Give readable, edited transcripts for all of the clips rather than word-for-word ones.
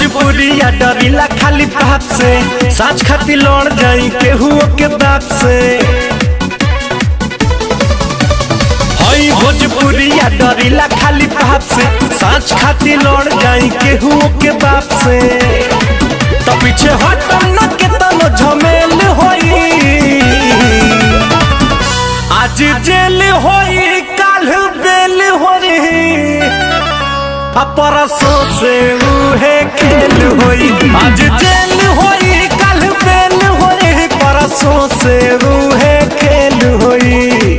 भोजपुरिया डरिला खाली बात से, साँच खाती लड़ जाई केहू के बाप से। हई भोजपुरिया डरिला खाली बात से, साँच खाती लड़ जाई केहू के बाप से। तो पीछे हटम न के तनो झमेल होई, आज जेल होई काल बेल होई, परसों से उहे खेल होई। आज जेल होई काल बेल होई, परसों से उहे खेल होई।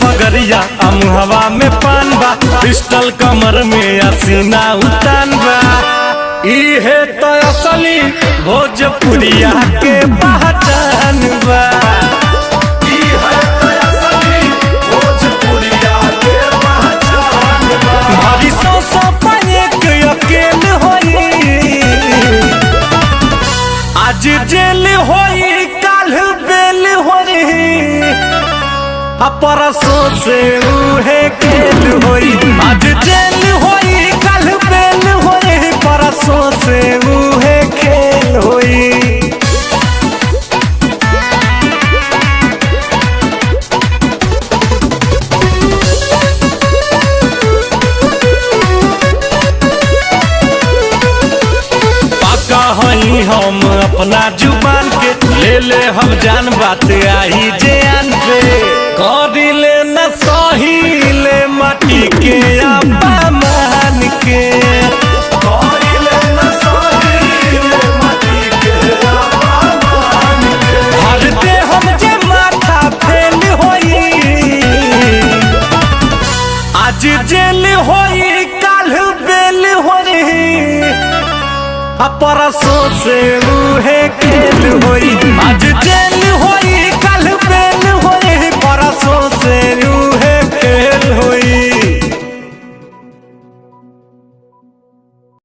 पगरिया अमुहवा में पान बा, पिस्टल कमर में असीना उतान बा। इहे तो असली भोजपुरिया के पहचान बा। इहे तो असली भोजपुरिया के पहचान बा। भारी सौ पाए के अकेल होई, आज जेल होई काल बेल होई, परसों से उहे खेल होई। आज जेल होई कल बेल होई, परसों से उहे खेल होई। पाका हई हम अपना जुबान के, ले हम जान बात आई जान पे। करिले न सहीले माटी के अपमान के, करिले न सहीले माटी के अपमान के। भर दे हम जे माथा फेल होई, आज जेल होई काल बेल होई, परसों से उहे खेल होई। आज जेल